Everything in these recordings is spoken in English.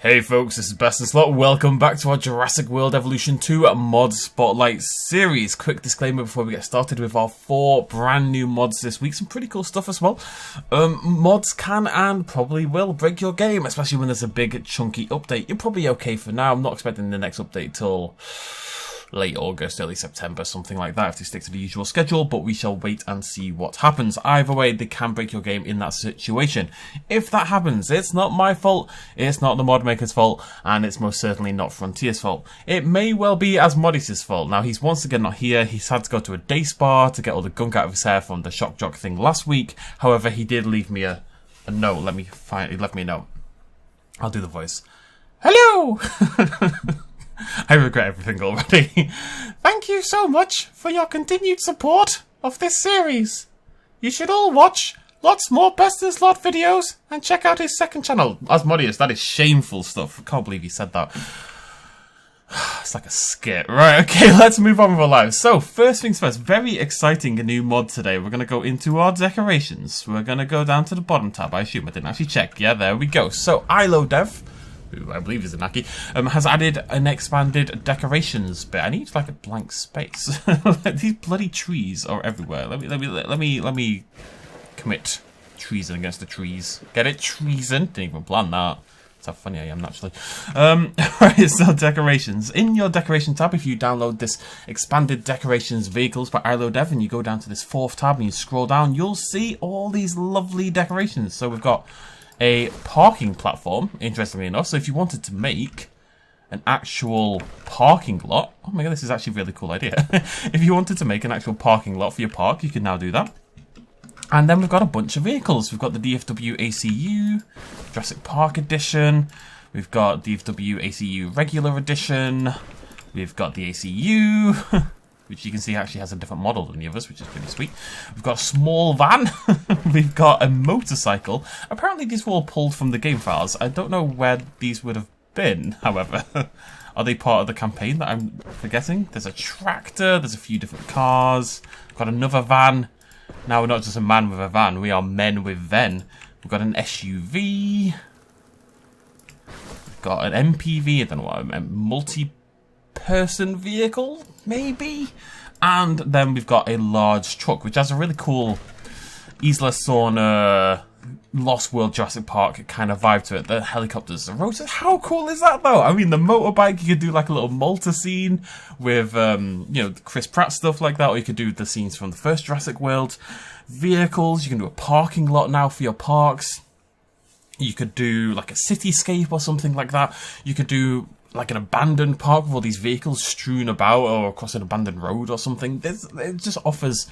Hey folks, this is BestInSlot. Welcome back to our Jurassic World Evolution 2 Mod Spotlight series. Quick disclaimer before we get started with our 4 brand new mods this week. Some pretty cool stuff as well. Mods can and probably will break your game, especially when there's a big chunky update. You're probably okay for now. I'm not expecting the next update till late August, early September, something like that, if they stick to the usual schedule, but we shall wait and see what happens. Either way, they can break your game in that situation. If that happens, it's not my fault, it's not the mod maker's fault, and it's most certainly not Frontier's fault. It may well be Asmodeus' fault. Now, he's once again not here. He's had to go to a day spa to get all the gunk out of his hair from the shock jock thing last week. However, he did leave me a note. He left me a note. I'll do the voice. Hello! I regret everything already. Thank you so much for your continued support of this series. You should all watch lots more BestInSlot videos and check out his second channel. Asmodeus, that is shameful stuff. I can't believe he said that. It's like a skit. Right, okay, let's move on with our lives. So, first things first, very exciting new mod today. We're going to go into our decorations. We're going to go down to the bottom tab. I assume I didn't actually check. Yeah, there we go. So, IloDev, who I believe is a Naki, has added an expanded decorations bit. I need like a blank space. These bloody trees are everywhere. Let me commit treason against the trees. Get it? Treason. Didn't even plan that. That's how funny I am naturally. Right, so decorations. In your decoration tab, if you download this expanded decorations vehicles by IloDev and you go down to this 4th tab and you scroll down, you'll see all these lovely decorations. So we've got a parking platform, interestingly enough. So if you wanted to make an actual parking lot, oh my god, this is actually a really cool idea. If you wanted to make an actual parking lot for your park, you can now do that. And then we've got a bunch of vehicles. We've got the DFW ACU, Jurassic Park Edition. We've got DFW ACU Regular Edition. We've got the ACU, which you can see actually has a different model than the others, which is pretty sweet. We've got a small van. We've got a motorcycle. Apparently these were all pulled from the game files. I don't know where these would have been, however. Are they part of the campaign that I'm forgetting? There's a tractor. There's a few different cars. We've got another van. Now we're not just a man with a van. We are men with Ven. We've got an SUV. We've got an MPV. I don't know what, a multi-person vehicle, maybe? And then we've got a large truck, which has a really cool Isla Sorna, Lost World Jurassic Park kind of vibe to it. The helicopters, the rotors. How cool is that, though? I mean, the motorbike, you could do like a little Malta scene with, you know, Chris Pratt stuff like that, or you could do the scenes from the first Jurassic World. Vehicles, you can do a parking lot now for your parks. You could do like a cityscape or something like that. You could do like an abandoned park with all these vehicles strewn about, or across an abandoned road or something. It just offers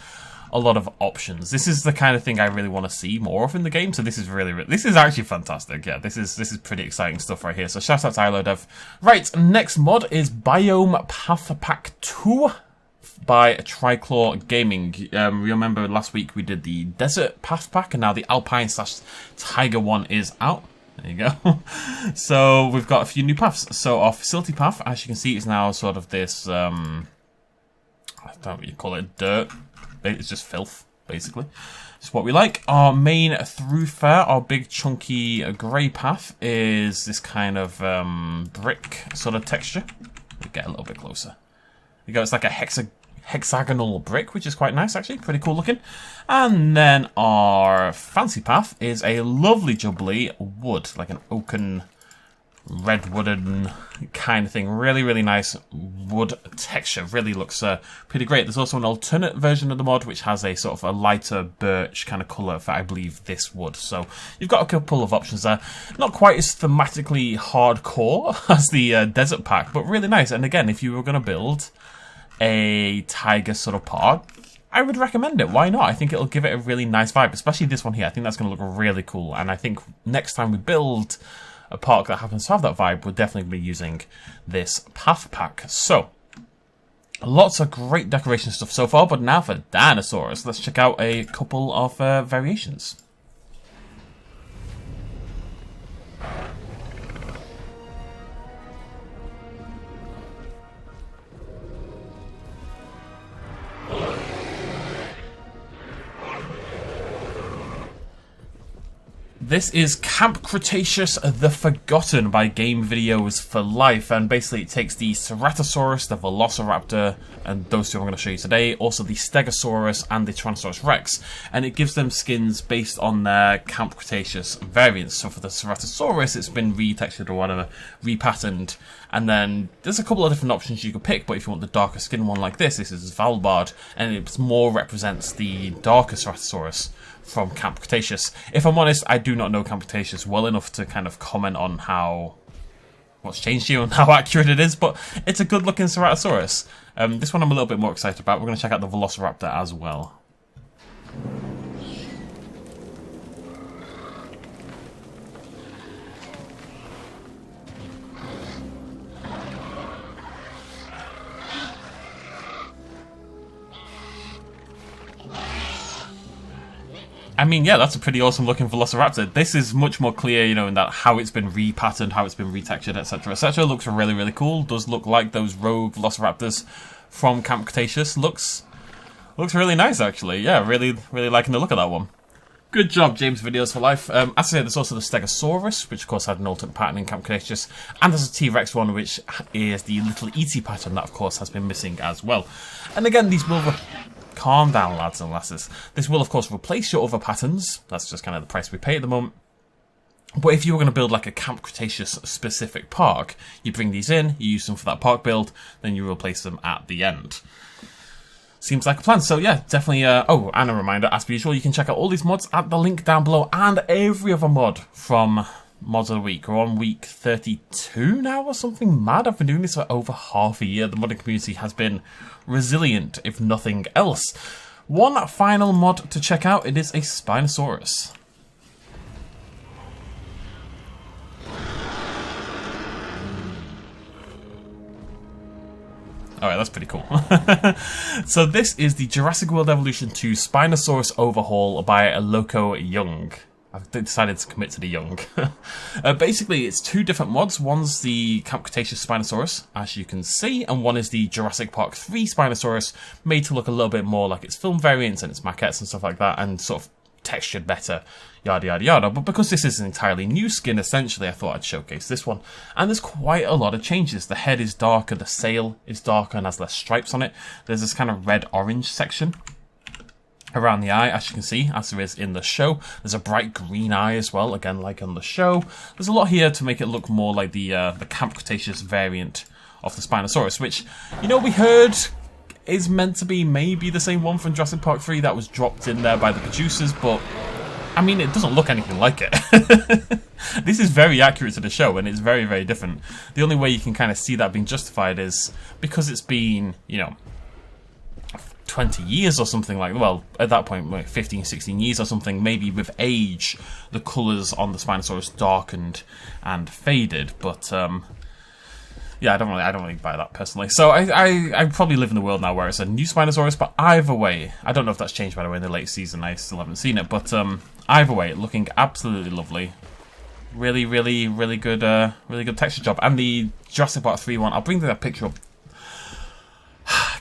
a lot of options. This is the kind of thing I really want to see more of in the game. So this is this is actually fantastic. Yeah, this is pretty exciting stuff right here. So shout out to IloDev. Right, next mod is Biome Path Pack 2 by Triclaw Gaming. Remember last week we did the Desert Path Pack, and now the Alpine / Tiger one is out. There you go. So we've got a few new paths. So our facility path, as you can see, is now sort of this, I don't know what you call it, dirt. It's just filth, basically. It's what we like. Our main thoroughfare, our big chunky grey path, is this kind of brick sort of texture. We get a little bit closer. You go. It's like a hexagonal brick, which is quite nice, actually. Pretty cool looking. And then our fancy path is a lovely jubbly wood, like an oaken, redwooden kind of thing. Really, really nice wood texture. Really looks pretty great. There's also an alternate version of the mod which has a sort of a lighter birch kind of colour for, I believe, this wood. So you've got a couple of options there. Not quite as thematically hardcore as the desert pack, but really nice. And again, if you were going to build a tiger sort of park, I would recommend it. Why not? I think it'll give it a really nice vibe, especially this one here. I think that's going to look really cool. And I think next time we build a park that happens to have that vibe, we'll definitely be using this path pack. So, lots of great decoration stuff so far, but now for Dinosaurs. Let's check out a couple of variations. This is Camp Cretaceous The Forgotten by Game Videos for Life, and basically it takes the Ceratosaurus, the Velociraptor, and those two I'm going to show you today, also the Stegosaurus and the Tyrannosaurus Rex, and it gives them skins based on their Camp Cretaceous variants. So for the Ceratosaurus, it's been retextured or whatever, repatterned, and then there's a couple of different options you could pick, but if you want the darker skin one like this is Svalbard, and it more represents the darker Ceratosaurus from Camp Cretaceous. If I'm honest, I do not know Camp Cretaceous well enough to kind of comment on what's changed here and how accurate it is, but it's a good looking Ceratosaurus. This one I'm a little bit more excited about. We're going to check out the Velociraptor as well. I mean, yeah, that's a pretty awesome looking Velociraptor. This is much more clear, you know, in that how it's been repatterned, how it's been retextured, etc., etc. Looks really, really cool. Does look like those rogue Velociraptors from Camp Cretaceous. Looks really nice, actually. Yeah, really liking the look of that one. Good job, James Videos for Life. As I said, there's also the Stegosaurus, which of course had an alternate pattern in Camp Cretaceous, and there's a T-Rex one, which is the little E.T. pattern that, of course, has been missing as well. And again, these will... Calm down, lads and lasses. This will, of course, replace your other patterns. That's just kind of the price we pay at the moment. But if you were going to build like a Camp Cretaceous specific park, you bring these in, you use them for that park build, then you replace them at the end. Seems like a plan. So yeah, definitely. Oh, and a reminder, as per usual, you can check out all these mods at the link down below, and every other mod from Mods of the Week. We're on week 32 now or something mad. I've been doing this for over half a year. The modding community has been resilient, if nothing else. One final mod to check out, it is a Spinosaurus. Alright, that's pretty cool. So this is the Jurassic World Evolution 2 Spinosaurus overhaul by Loco Young. I've decided to commit to the young. Basically, it's two different mods. One's the Camp Cretaceous Spinosaurus, as you can see, and one is the Jurassic Park 3 Spinosaurus, made to look a little bit more like its film variants and its maquettes and stuff like that, and sort of textured better, yada yada yada. But because this is an entirely new skin, essentially, I thought I'd showcase this one. And there's quite a lot of changes. The head is darker, the sail is darker and has less stripes on it. There's this kind of red-orange section around the eye, as you can see, as there is in the show. There's a bright green eye as well, again like on the show. There's a lot here to make it look more like the Camp Cretaceous variant of the Spinosaurus, which, you know, we heard is meant to be maybe the same one from Jurassic Park 3 that was dropped in there by the producers, but I mean, it doesn't look anything like it. This is very accurate to the show, and it's very, very different. The only way you can kind of see that being justified is because it's been, you know, 20 years or something like, well, at that point, like 15, 16 years or something, maybe with age, the colours on the Spinosaurus darkened and faded, but, yeah, I don't really buy that personally. So I probably live in the world now where it's a new Spinosaurus, but either way, I don't know if that's changed, by the way, in the late season, I still haven't seen it, but, either way, looking absolutely lovely. Really good texture job. And the Jurassic Park 3 one, I'll bring that picture up.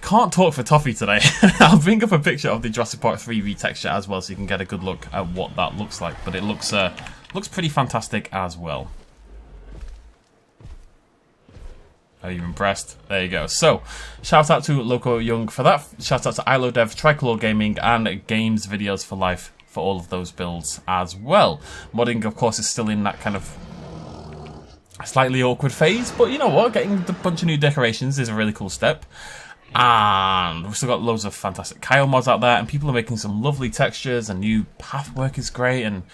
Can't talk for toffee today. I'll bring up a picture of the Jurassic Park 3 retexture as well, so you can get a good look at what that looks like. But it looks pretty fantastic as well. Are you impressed? There you go. So, shout out to Loco Young for that. Shout out to IloDev, Tricolor Gaming, and Games Videos for Life for all of those builds as well. Modding, of course, is still in that kind of slightly awkward phase, but you know what? Getting a bunch of new decorations is a really cool step. And we've still got loads of fantastic Kyle mods out there, and people are making some lovely textures, and new pathwork is great, and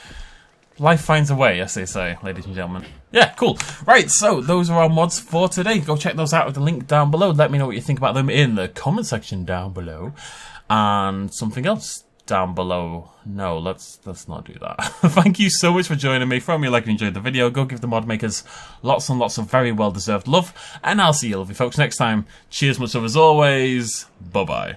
life finds a way, as they say, ladies and gentlemen. Yeah, cool. Right, so those are our mods for today. Go check those out with the link down below. Let me know what you think about them in the comment section down below. And something else down below. No, let's not do that. Thank you so much for joining me. Throw me a like if you enjoyed the video. Go give the mod makers lots and lots of very well deserved love, and I'll see you lovely folks next time. Cheers, much love as always. Bye bye.